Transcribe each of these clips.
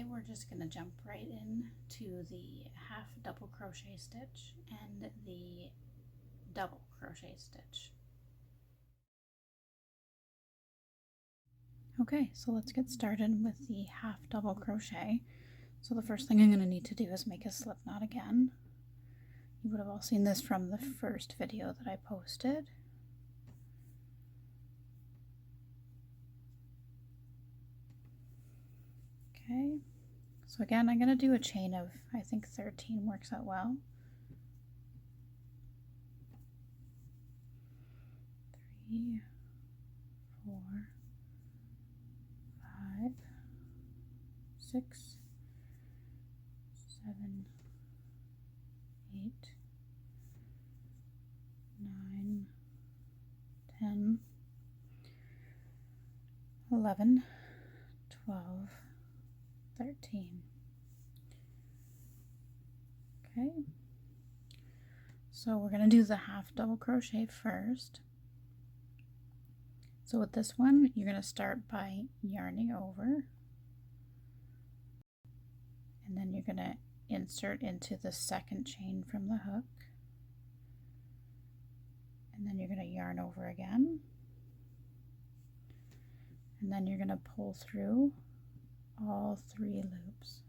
today we're just going to jump right in to the half double crochet stitch and the double crochet stitch. Okay, so let's get started with the half double crochet. So the first thing I'm going to need to do is make a slip knot again. You would have all seen this from the first video that I posted. Okay, so again I'm going to do a chain of, I think 13 works out well. 3, 4, 5, 6, 7, 8, 9, 10, 11, 12, 13. Okay, so we're going to do the half double crochet first. So with this one, you're going to start by yarning over, and then you're going to insert into the second chain from the hook, and then you're going to yarn over again, and then you're going to pull through all 3 loops,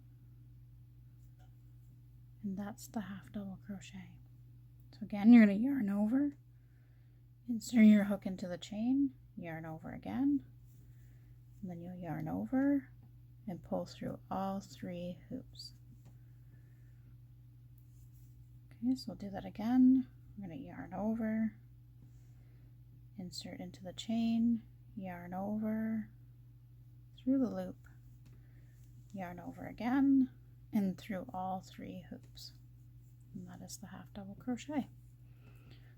and that's the half double crochet. So again, you're going to yarn over, insert your hook into the chain, yarn over again, and then you'll yarn over and pull through all 3 hoops. Okay, so we'll do that again. I'm going to yarn over, insert into the chain, yarn over, through the loop, yarn over again, and through all 3 hoops. And that is the half double crochet.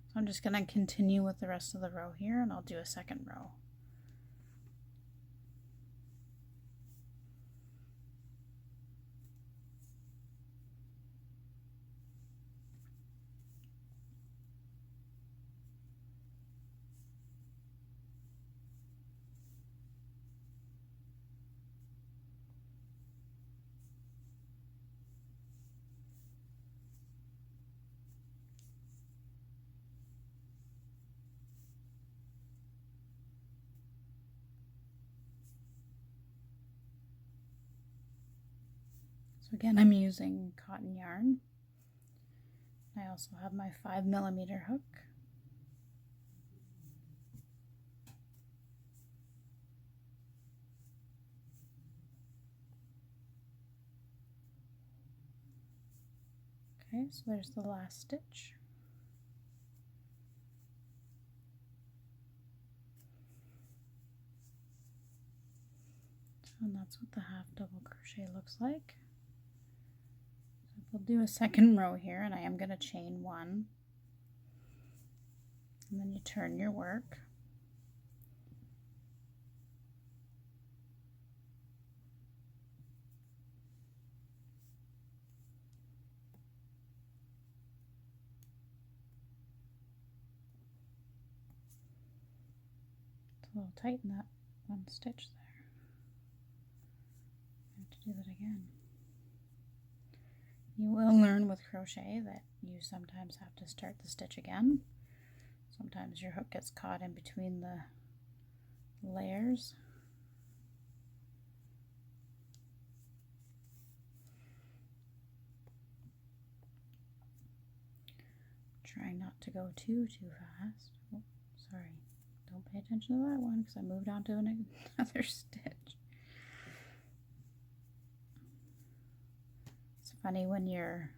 So I'm just going to continue with the rest of the row here, and I'll do a second row. So again, I'm using cotton yarn. I also have my 5mm hook. Okay, so there's the last stitch. And that's what the half double crochet looks like. We'll do a second row here, and I am going to chain 1, and then you turn your work. It's a little tight in that one stitch there. I have to do that again. You will learn with crochet that you sometimes have to start the stitch again. Sometimes your hook gets caught in between the layers. Trying not to go too fast. Oh, sorry. Don't pay attention to that one because I moved on to another stitch. Funny when you're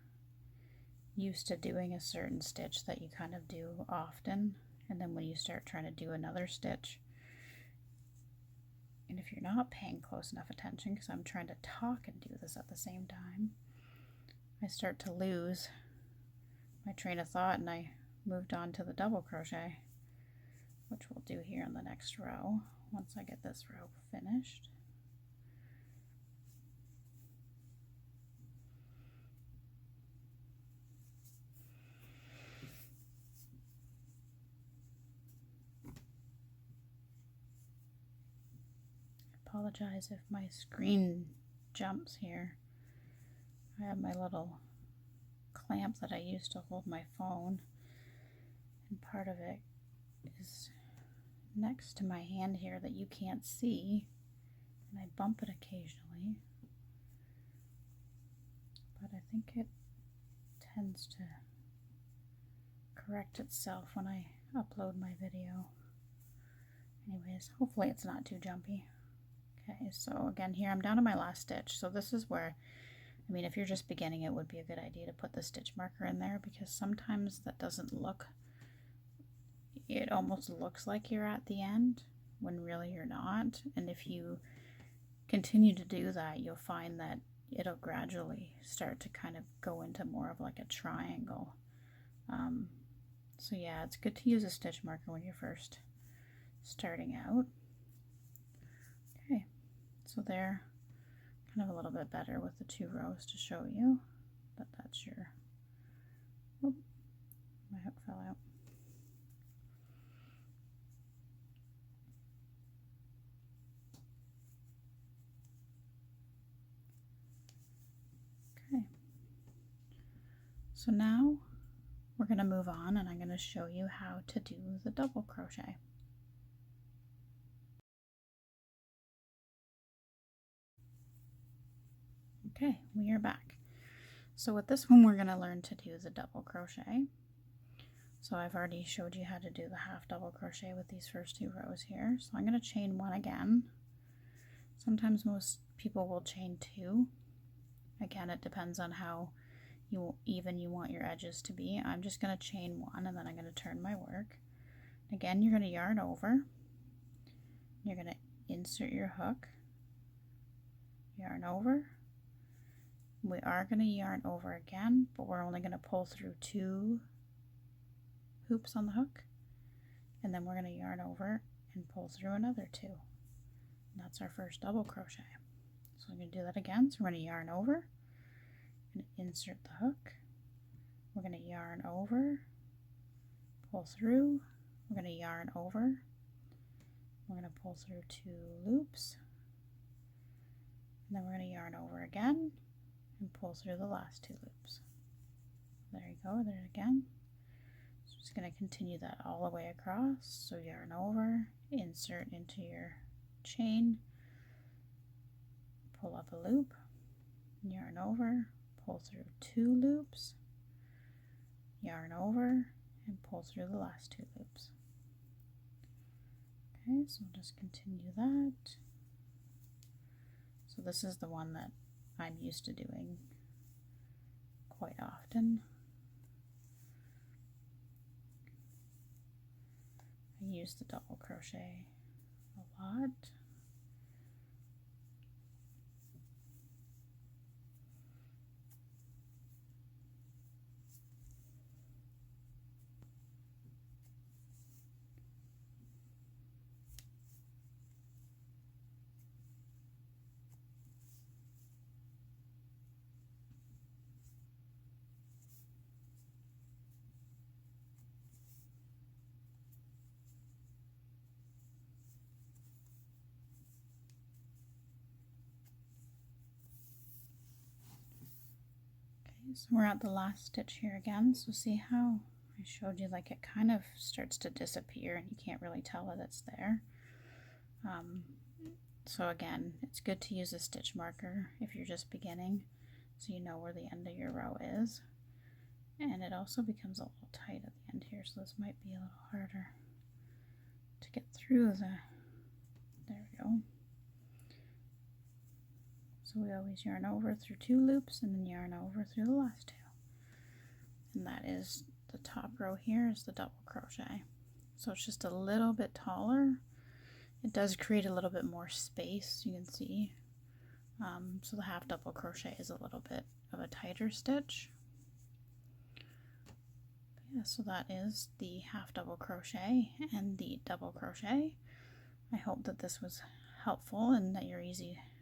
used to doing a certain stitch that you kind of do often, and then when you start trying to do another stitch, and if you're not paying close enough attention, because I'm trying to talk and do this at the same time, I start to lose my train of thought, and I moved on to the double crochet, which we'll do here in the next row once I get this row finished. Apologize if my screen jumps here. I have my little clamp that I use to hold my phone, and part of it is next to my hand here that you can't see, and I bump it occasionally, but I think it tends to correct itself when I upload my video. Anyways, hopefully it's not too jumpy. Okay, so again here I'm down to my last stitch, so this is where, I mean, if you're just beginning, it would be a good idea to put the stitch marker in there, because sometimes that doesn't look, it almost looks like you're at the end when really you're not. And if you continue to do that, you'll find that it'll gradually start to kind of go into more of like a triangle. So yeah, it's good to use a stitch marker when you're first starting out. Okay, so they're kind of a little bit better with the 2 rows to show you that that's your, oh, my hook fell out. Okay, so now we're going to move on, and I'm going to show you how to do the double crochet. Okay, we are back. So with this one, we're going to learn to do the double crochet. So I've already showed you how to do the half double crochet with these first 2 rows here. So I'm going to chain 1 again. Sometimes most people will chain 2. Again, it depends on how even you want your edges to be. I'm just going to chain 1, and then I'm going to turn my work. Again, you're going to yarn over. You're going to insert your hook, yarn over. We are going to yarn over again, but we're only going to pull through 2 hoops on the hook, and then we're going to yarn over and pull through another 2. And that's our first double crochet. So I'm going to do that again. So we're going to yarn over, going to insert the hook, we're going to yarn over, pull through, we're going to yarn over, we're going to pull through 2 loops, and then we're going to yarn over again and pull through the last 2 loops. There you go, there again. So just going to continue that all the way across. So yarn over, insert into your chain, pull up a loop, yarn over, pull through 2 loops, yarn over, and pull through the last 2 loops. Okay, so we'll just continue that. So this is the one that I'm used to doing quite often. I use the double crochet a lot. So we're at the last stitch here again. So see how I showed you, like, it kind of starts to disappear and you can't really tell that it's there. So again, it's good to use a stitch marker if you're just beginning, so you know where the end of your row is. And it also becomes a little tight at the end here, so this might be a little harder to get through the, there we go. So we always yarn over through 2 loops and then yarn over through the last 2. And that is the top row here is the double crochet. So it's just a little bit taller. It does create a little bit more space, you can see. So the half double crochet is a little bit of a tighter stitch. But yeah, so that is the half double crochet and the double crochet. I hope that this was helpful and that you're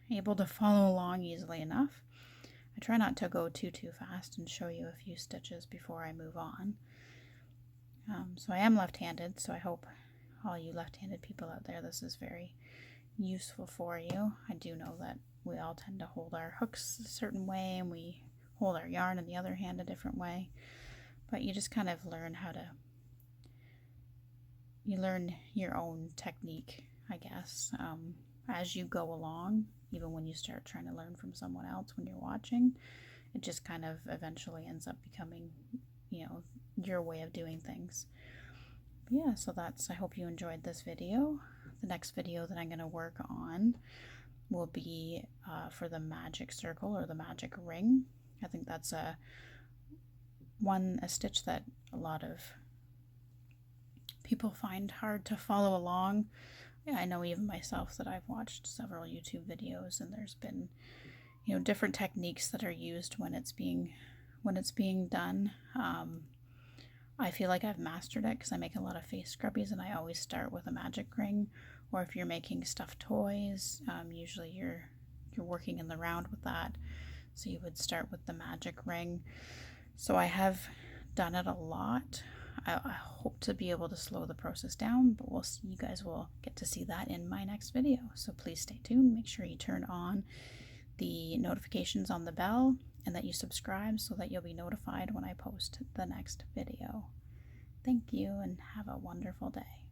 able to follow along easily enough. I try not to go too fast and show you a few stitches before I move on. So I am left-handed, so I hope all you left-handed people out there, this is very useful for you. I do know that we all tend to hold our hooks a certain way, and we hold our yarn in the other hand a different way. But you just kind of learn you learn your own technique, I guess, as you go along. Even when you start trying to learn from someone else when you're watching, it just kind of eventually ends up becoming, your way of doing things. But yeah, so I hope you enjoyed this video. The next video that I'm going to work on will be for the magic circle or the magic ring. I think that's a stitch that a lot of people find hard to follow along. Yeah, I know even myself that I've watched several YouTube videos, and there's been different techniques that are used when it's being done. I feel like I've mastered it because I make a lot of face scrubbies, and I always start with a magic ring. Or if you're making stuffed toys, usually you're working in the round with that, so you would start with the magic ring. So I have done it a lot. I hope to be able to slow the process down, but you guys will get to see that in my next video. So please stay tuned. Make sure you turn on the notifications on the bell and that you subscribe so that you'll be notified when I post the next video. Thank you and have a wonderful day.